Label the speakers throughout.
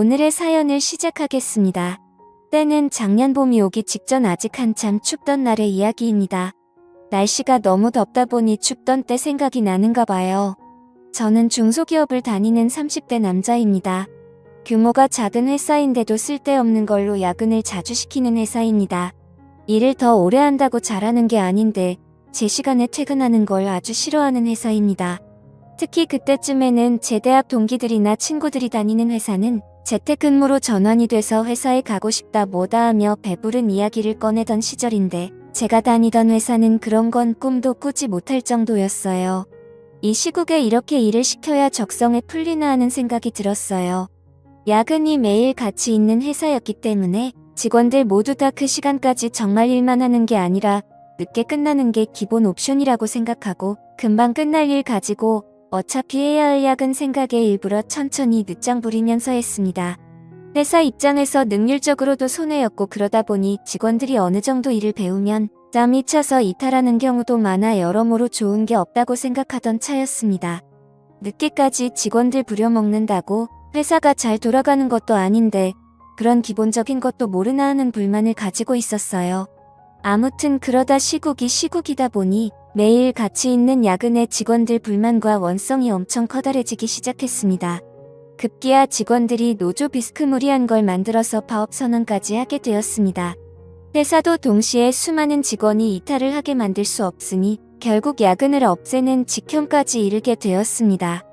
Speaker 1: 오늘의 사연을 시작하겠습니다. 때는 작년 봄이 오기 직전 아직 한참 춥던 날의 이야기입니다. 날씨가 너무 덥다 보니 춥던 때 생각이 나는가 봐요. 저는 중소기업을 다니는 30대 남자입니다. 규모가 작은 회사인데도 쓸데없는 걸로 야근을 자주 시키는 회사입니다. 일을 더 오래 한다고 잘하는 게 아닌데 제 시간에 퇴근하는 걸 아주 싫어하는 회사입니다. 특히 그때쯤에는 제 대학 동기들이나 친구들이 다니는 회사는 재택근무로 전환이 돼서 회사에 가고 싶다 뭐다 하며 배부른 이야기를 꺼내던 시절인데 제가 다니던 회사는 그런 건 꿈도 꾸지 못할 정도였어요. 이 시국에 이렇게 일을 시켜야 적성에 풀리나 하는 생각이 들었어요. 야근이 매일 같이 있는 회사였기 때문에 직원들 모두 다 그 시간까지 정말 일만 하는 게 아니라 늦게 끝나는 게 기본 옵션이라고 생각하고 금방 끝날 일 가지고 어차피 해야 할 야근 생각에 일부러 천천히 늦장 부리면서 했습니다. 회사 입장에서 능률적으로도 손해였고 그러다 보니 직원들이 어느 정도 일을 배우면 짬이 차서 이탈하는 경우도 많아 여러모로 좋은 게 없다고 생각하던 차였습니다. 늦게까지 직원들 부려먹는다고 회사가 잘 돌아가는 것도 아닌데 그런 기본적인 것도 모르나 하는 불만을 가지고 있었어요. 아무튼 그러다 시국이 시국이다 보니 매일 같이 있는 야근에 직원들 불만과 원성이 엄청 커다래지기 시작했습니다. 급기야 직원들이 노조 비스크무리한 걸 만들어서 파업 선언까지 하게 되었습니다. 회사도 동시에 수많은 직원이 이탈을 하게 만들 수 없으니 결국 야근을 없애는 직형까지 이르게 되었습니다.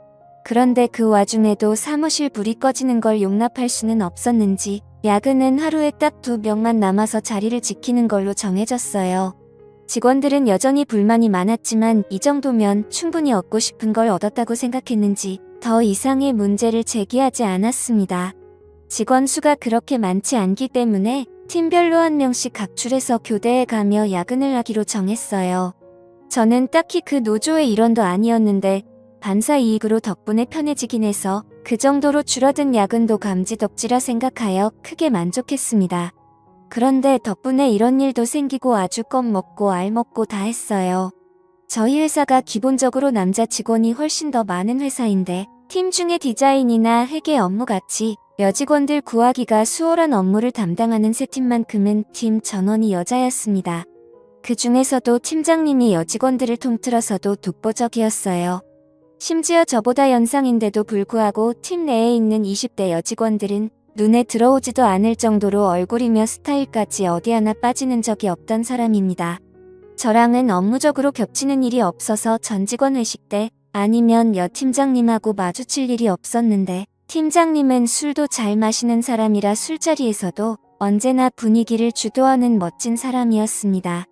Speaker 1: 그런데 그 와중에도 사무실 불이 꺼지는 걸 용납할 수는 없었는지 야근은 하루에 딱 2명만 남아서 자리를 지키는 걸로 정해졌어요. 직원들은 여전히 불만이 많았지만 이 정도면 충분히 얻고 싶은 걸 얻었다고 생각했는지 더 이상의 문제를 제기하지 않았습니다. 직원 수가 그렇게 많지 않기 때문에 팀별로 한 명씩 각출해서 교대에 가며 야근을 하기로 정했어요. 저는 딱히 그 노조의 일원도 아니었는데 반사 이익으로 덕분에 편해지긴 해서 그 정도로 줄어든 야근도 감지덕지라 생각하여 크게 만족했습니다. 그런데 덕분에 이런 일도 생기고 아주 껌먹고 알먹고 다 했어요. 저희 회사가 기본적으로 남자 직원이 훨씬 더 많은 회사인데 팀 중에 디자인이나 회계 업무같이 여직원들 구하기가 수월한 업무를 담당하는 세 팀만큼은 팀 전원이 여자였습니다. 그 중에서도 팀장님이 여직원들을 통틀어서도 독보적이었어요. 심지어 저보다 연상인데도 불구하고 팀 내에 있는 20대 여직원들은 눈에 들어오지도 않을 정도로 얼굴이며 스타일까지 어디 하나 빠지는 적이 없던 사람입니다. 저랑은 업무적으로 겹치는 일이 없어서 전 직원 회식 때 아니면 여 팀장님하고 마주칠 일이 없었는데 팀장님은 술도 잘 마시는 사람이라 술자리에서도 언제나 분위기를 주도하는 멋진 사람이었습니다.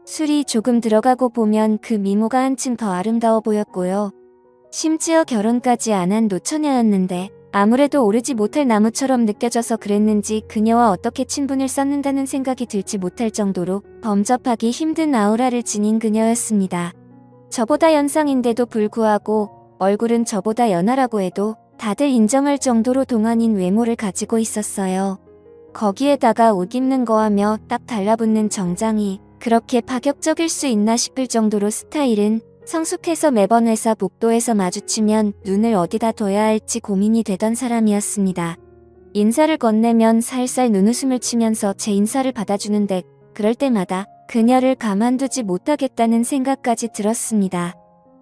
Speaker 1: 술이 조금 들어가고 보면 그 미모가 한층 더 아름다워 보였고요. 심지어 결혼까지 안 한 노처녀였는데 아무래도 오르지 못할 나무처럼 느껴져서 그랬는지 그녀와 어떻게 친분을 쌓는다는 생각이 들지 못할 정도로 범접하기 힘든 아우라를 지닌 그녀였습니다. 저보다 연상인데도 불구하고 얼굴은 저보다 연하라고 해도 다들 인정할 정도로 동안인 외모를 가지고 있었어요. 거기에다가 옷 입는 거하며 딱 달라붙는 정장이 그렇게 파격적일 수 있나 싶을 정도로 스타일은 성숙해서 매번 회사 복도에서 마주치면 눈을 어디다 둬야 할지 고민이 되던 사람이었습니다. 인사를 건네면 살살 눈웃음을 치면서 제 인사를 받아주는데 그럴 때마다 그녀를 가만두지 못하겠다는 생각까지 들었습니다.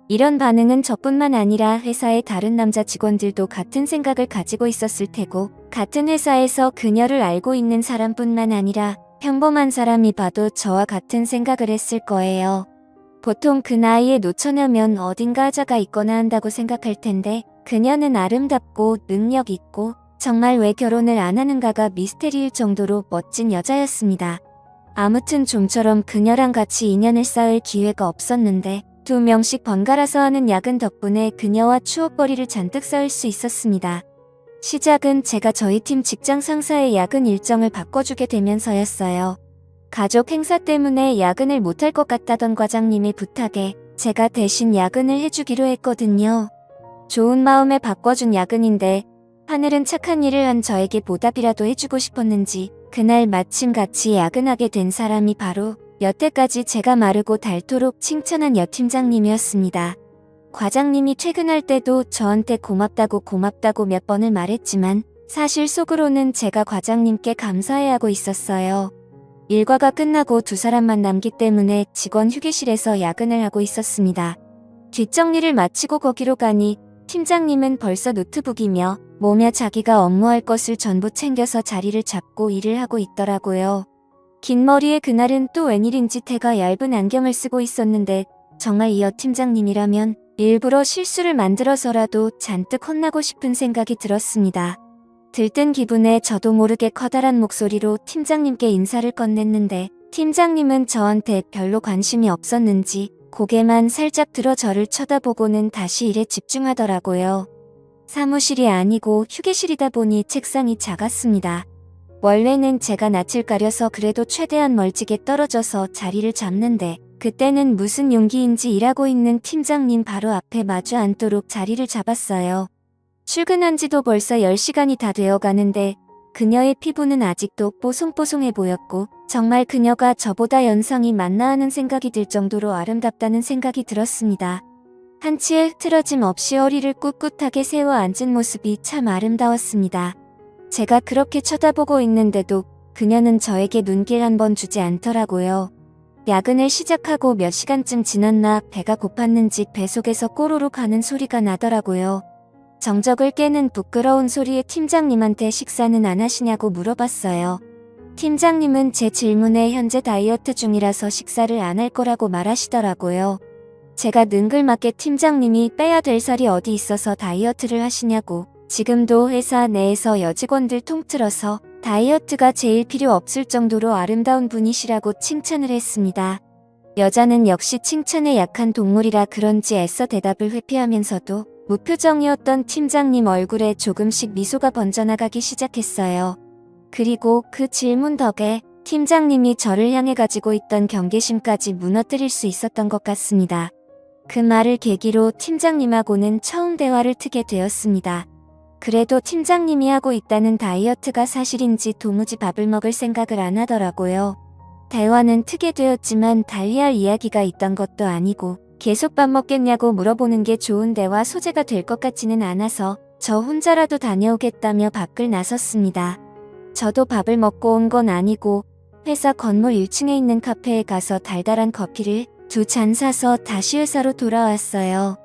Speaker 1: 이런 반응은 저뿐만 아니라 회사의 다른 남자 직원들도 같은 생각을 가지고 있었을 테고 같은 회사에서 그녀를 알고 있는 사람뿐만 아니라 평범한 사람이 봐도 저와 같은 생각을 했을 거예요. 보통 그 나이에 노처녀면 어딘가 하자가 있거나 한다고 생각할 텐데 그녀는 아름답고 능력 있고 정말 왜 결혼을 안 하는가가 미스테리일 정도로 멋진 여자였습니다. 아무튼 좀처럼 그녀랑 같이 인연을 쌓을 기회가 없었는데 2명씩 번갈아서 하는 야근 덕분에 그녀와 추억거리를 잔뜩 쌓을 수 있었습니다. 시작은 제가 저희 팀 직장 상사의 야근 일정을 바꿔주게 되면서였어요. 가족 행사 때문에 야근을 못할 것 같다던 과장님의 부탁에 제가 대신 야근을 해주기로 했거든요. 좋은 마음에 바꿔준 야근인데 하늘은 착한 일을 한 저에게 보답이라도 해주고 싶었는지 그날 마침 같이 야근하게 된 사람이 바로 여태까지 제가 마르고 닳도록 칭찬한 여 팀장님이었습니다. 과장님이 퇴근할 때도 저한테 고맙다고 몇 번을 말했지만 사실 속으로는 제가 과장님께 감사해하고 있었어요. 일과가 끝나고 두 사람만 남기 때문에 직원 휴게실에서 야근을 하고 있었습니다. 뒷정리를 마치고 거기로 가니 팀장님은 벌써 노트북이며 뭐며 자기가 업무할 것을 전부 챙겨서 자리를 잡고 일을 하고 있더라고요. 긴 머리에 그날은 또 웬일인지 태가 얇은 안경을 쓰고 있었는데 정말 이 여 팀장님이라면 일부러 실수를 만들어서라도 잔뜩 혼나고 싶은 생각이 들었습니다. 들뜬 기분에 저도 모르게 커다란 목소리로 팀장님께 인사를 건넸는데 팀장님은 저한테 별로 관심이 없었는지 고개만 살짝 들어 저를 쳐다보고는 다시 일에 집중하더라고요. 사무실이 아니고 휴게실이다 보니 책상이 작았습니다. 원래는 제가 낯을 가려서 그래도 최대한 멀찍이 떨어져서 자리를 잡는데 그때는 무슨 용기인지 일하고 있는 팀장님 바로 앞에 마주 앉도록 자리를 잡았어요. 출근한 지도 벌써 10시간이 다 되어 가는데 그녀의 피부는 아직도 뽀송뽀송해 보였고 정말 그녀가 저보다 연상이 맞나 하는 생각이 들 정도로 아름답다는 생각이 들었습니다. 한치의 흐트러짐 없이 허리를 꿋꿋하게 세워 앉은 모습이 참 아름다웠습니다. 제가 그렇게 쳐다보고 있는데도 그녀는 저에게 눈길 한 번 주지 않더라고요. 야근을 시작하고 몇 시간쯤 지났나 배가 고팠는지 뱃속에서 꼬르륵 가는 소리가 나더라고요. 정적을 깨는 부끄러운 소리에 팀장님한테 식사는 안 하시냐고 물어봤어요. 팀장님은 제 질문에 현재 다이어트 중이라서 식사를 안 할 거라고 말하시더라고요. 제가 능글맞게 팀장님이 빼야 될 살이 어디 있어서 다이어트를 하시냐고 지금도 회사 내에서 여직원들 통틀어서 다이어트가 제일 필요 없을 정도로 아름다운 분이시라고 칭찬을 했습니다. 여자는 역시 칭찬에 약한 동물이라 그런지 애써 대답을 회피하면서도 무표정이었던 팀장님 얼굴에 조금씩 미소가 번져나가기 시작했어요. 그리고 그 질문 덕에 팀장님이 저를 향해 가지고 있던 경계심까지 무너뜨릴 수 있었던 것 같습니다. 그 말을 계기로 팀장님하고는 처음 대화를 트게 되었습니다. 그래도 팀장님이 하고 있다는 다이어트가 사실인지 도무지 밥을 먹을 생각을 안 하더라고요. 대화는 트게 되었지만 달리 할 이야기가 있던 것도 아니고 계속 밥 먹겠냐고 물어보는 게 좋은 대화 소재가 될 것 같지는 않아서 저 혼자라도 다녀오겠다며 밖을 나섰습니다. 저도 밥을 먹고 온 건 아니고 회사 건물 1층에 있는 카페에 가서 달달한 커피를 2잔 사서 다시 회사로 돌아왔어요.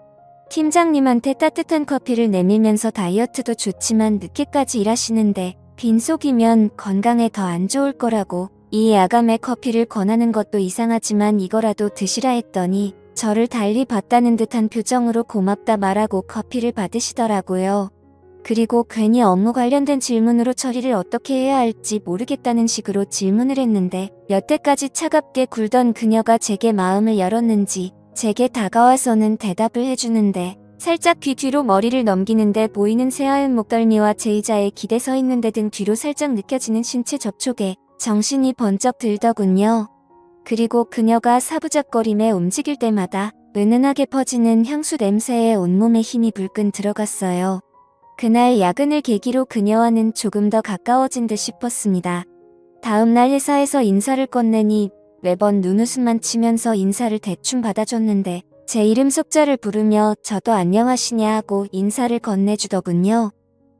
Speaker 1: 팀장님한테 따뜻한 커피를 내밀면서 다이어트도 좋지만 늦게까지 일하시는데 빈속이면 건강에 더 안 좋을 거라고 이 야감에 커피를 권하는 것도 이상하지만 이거라도 드시라 했더니 저를 달리 봤다는 듯한 표정으로 고맙다 말하고 커피를 받으시더라고요. 그리고 괜히 업무 관련된 질문으로 처리를 어떻게 해야 할지 모르겠다는 식으로 질문을 했는데 여태까지 차갑게 굴던 그녀가 제게 마음을 열었는지 제게 다가와서는 대답을 해주는데 살짝 귀 뒤로 머리를 넘기는데 보이는 새하얀 목덜미와 제 의자에 기대 서 있는데 등 뒤로 살짝 느껴지는 신체 접촉에 정신이 번쩍 들더군요. 그리고 그녀가 사부작거림에 움직일 때마다 은은하게 퍼지는 향수 냄새에 온몸에 힘이 불끈 들어갔어요. 그날 야근을 계기로 그녀와는 조금 더 가까워진 듯 싶었습니다. 다음날 회사에서 인사를 건네니 매번 눈웃음만 치면서 인사를 대충 받아줬는데 제 이름 속자를 부르며 저도 안녕하시냐 하고 인사를 건네주더군요.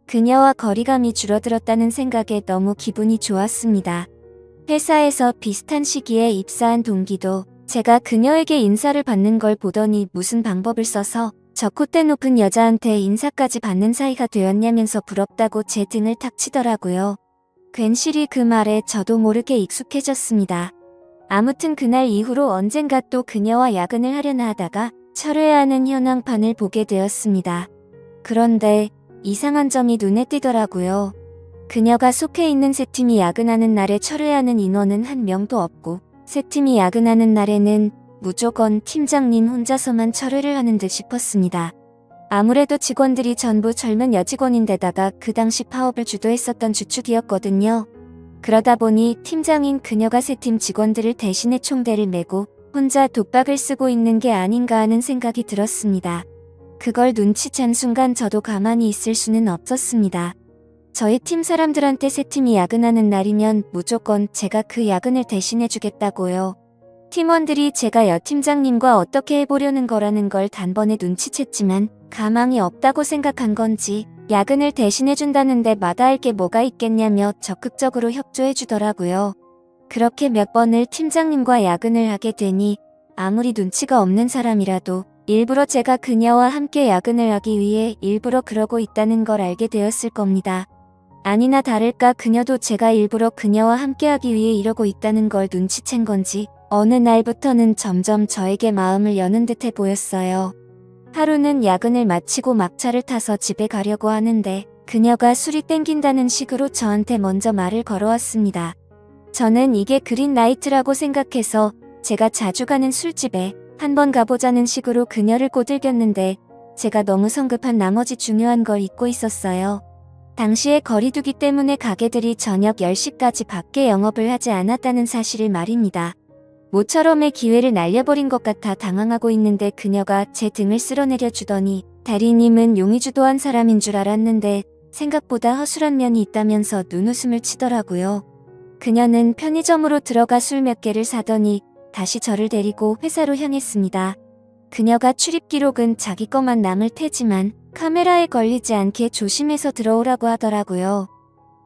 Speaker 1: 그녀와 거리감이 줄어들었다는 생각에 너무 기분이 좋았습니다. 회사에서 비슷한 시기에 입사한 동기도 제가 그녀에게 인사를 받는 걸 보더니 무슨 방법을 써서 저 콧대 높은 여자한테 인사까지 받는 사이가 되었냐면서 부럽다고 제 등을 탁 치더라고요. 괜시리 그 말에 저도 모르게 익숙해졌습니다. 아무튼 그날 이후로 언젠가 또 그녀와 야근을 하려나 하다가 철회하는 현황판을 보게 되었습니다. 그런데 이상한 점이 눈에 띄더라고요. 그녀가 속해 있는 세 팀이 야근하는 날에 철회하는 인원은 한 명도 없고 세 팀이 야근하는 날에는 무조건 팀장님 혼자서만 철회를 하는 듯 싶었습니다. 아무래도 직원들이 전부 젊은 여직원인데다가 그 당시 파업을 주도했었던 주축이었거든요. 그러다 보니 팀장인 그녀가 세 팀 직원들을 대신해 총대를 메고 혼자 독박을 쓰고 있는 게 아닌가 하는 생각이 들었습니다. 그걸 눈치챈 순간 저도 가만히 있을 수는 없었습니다. 저희 팀 사람들한테 세 팀이 야근하는 날이면 무조건 제가 그 야근을 대신해주겠다고요. 팀원들이 제가 여 팀장님과 어떻게 해보려는 거라는 걸 단번에 눈치챘지만 가망이 없다고 생각한 건지 야근을 대신해준다는데 마다할 게 뭐가 있겠냐며 적극적으로 협조해주더라고요. 그렇게 몇 번을 팀장님과 야근을 하게 되니 아무리 눈치가 없는 사람이라도 일부러 제가 그녀와 함께 야근을 하기 위해 일부러 그러고 있다는 걸 알게 되었을 겁니다. 아니나 다를까 그녀도 제가 일부러 그녀와 함께하기 위해 이러고 있다는 걸 눈치챈 건지 어느 날부터는 점점 저에게 마음을 여는 듯해 보였어요. 하루는 야근을 마치고 막차를 타서 집에 가려고 하는데 그녀가 술이 땡긴다는 식으로 저한테 먼저 말을 걸어왔습니다. 저는 이게 그린라이트라고 생각해서 제가 자주 가는 술집에 한번 가보자는 식으로 그녀를 꼬들겼는데 제가 너무 성급한 나머지 중요한 걸 잊고 있었어요. 당시에 거리두기 때문에 가게들이 저녁 10시까지 밖에 영업을 하지 않았다는 사실을 말입니다. 모처럼의 기회를 날려버린 것 같아 당황하고 있는데 그녀가 제 등을 쓸어내려 주더니 대리님은 용의주도한 사람인 줄 알았는데 생각보다 허술한 면이 있다면서 눈웃음을 치더라고요. 그녀는 편의점으로 들어가 술 몇 개를 사더니 다시 저를 데리고 회사로 향했습니다. 그녀가 출입 기록은 자기 것만 남을 테지만 카메라에 걸리지 않게 조심해서 들어오라고 하더라고요.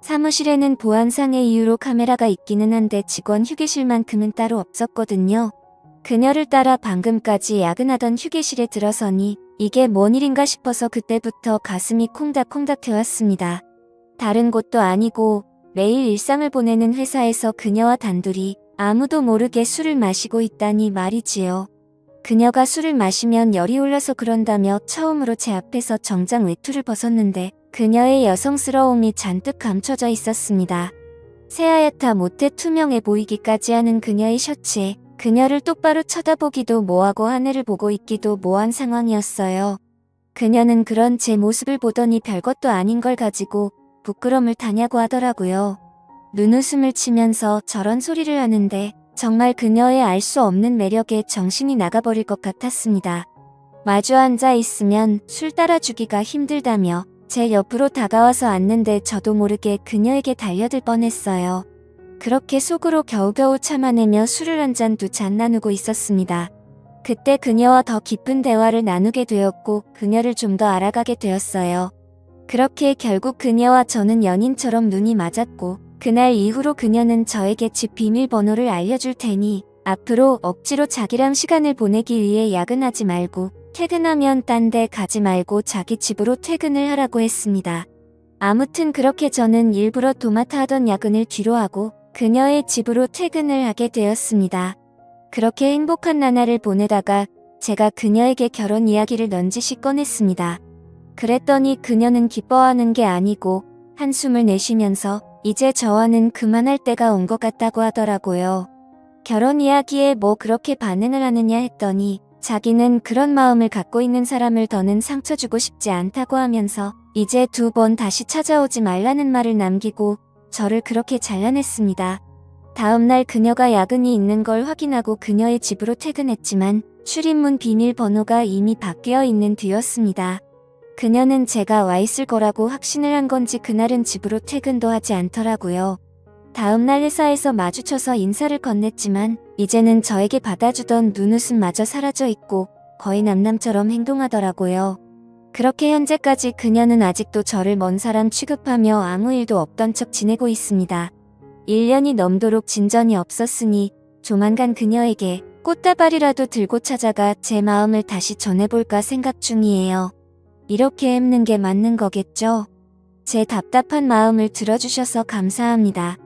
Speaker 1: 사무실에는 보안상의 이유로 카메라가 있기는 한데 직원 휴게실만큼은 따로 없었거든요. 그녀를 따라 방금까지 야근하던 휴게실에 들어서니 이게 뭔 일인가 싶어서 그때부터 가슴이 콩닥콩닥 되었습니다. 다른 곳도 아니고 매일 일상을 보내는 회사에서 그녀와 단둘이 아무도 모르게 술을 마시고 있다니 말이지요. 그녀가 술을 마시면 열이 올라서 그런다며 처음으로 제 앞에서 정장 외투를 벗었는데 그녀의 여성스러움이 잔뜩 감춰져 있었습니다. 새하얗다 못해 투명해 보이기까지 하는 그녀의 셔츠에 그녀를 똑바로 쳐다보기도 뭐하고 하늘을 보고 있기도 뭐한 상황이었어요. 그녀는 그런 제 모습을 보더니 별것도 아닌 걸 가지고 부끄럼을 타냐고 하더라고요. 눈웃음을 치면서 저런 소리를 하는데 정말 그녀의 알 수 없는 매력에 정신이 나가버릴 것 같았습니다. 마주 앉아 있으면 술 따라주기가 힘들다며 제 옆으로 다가와서 앉는데 저도 모르게 그녀에게 달려들 뻔했어요. 그렇게 속으로 겨우겨우 참아내며 술을 한 잔 두 잔 나누고 있었습니다. 그때 그녀와 더 깊은 대화를 나누게 되었고 그녀를 좀 더 알아가게 되었어요. 그렇게 결국 그녀와 저는 연인처럼 눈이 맞았고 그날 이후로 그녀는 저에게 집 비밀번호를 알려줄 테니 앞으로 억지로 자기랑 시간을 보내기 위해 야근하지 말고 퇴근하면 딴 데 가지 말고 자기 집으로 퇴근을 하라고 했습니다. 아무튼 그렇게 저는 일부러 도맡아 하던 야근을 뒤로하고 그녀의 집으로 퇴근을 하게 되었습니다. 그렇게 행복한 나날을 보내다가 제가 그녀에게 결혼 이야기를 넌지시 꺼냈습니다. 그랬더니 그녀는 기뻐하는 게 아니고 한숨을 내쉬면서 이제 저와는 그만할 때가 온 것 같다고 하더라고요. 결혼 이야기에 뭐 그렇게 반응을 하느냐 했더니 자기는 그런 마음을 갖고 있는 사람을 더는 상처 주고 싶지 않다고 하면서 이제 2번 다시 찾아오지 말라는 말을 남기고 저를 그렇게 잘라냈습니다. 다음날 그녀가 야근이 있는 걸 확인하고 그녀의 집으로 퇴근했지만 출입문 비밀번호가 이미 바뀌어 있는 뒤였습니다. 그녀는 제가 와 있을 거라고 확신을 한 건지 그날은 집으로 퇴근도 하지 않더라고요. 다음날 회사에서 마주쳐서 인사를 건넸지만 이제는 저에게 받아주던 눈웃음마저 사라져 있고 거의 남남처럼 행동하더라고요. 그렇게 현재까지 그녀는 아직도 저를 먼 사람 취급하며 아무 일도 없던 척 지내고 있습니다. 1년이 넘도록 진전이 없었으니 조만간 그녀에게 꽃다발이라도 들고 찾아가 제 마음을 다시 전해볼까 생각 중이에요. 이렇게 햄는 게 맞는 거겠죠? 제 답답한 마음을 들어주셔서 감사합니다.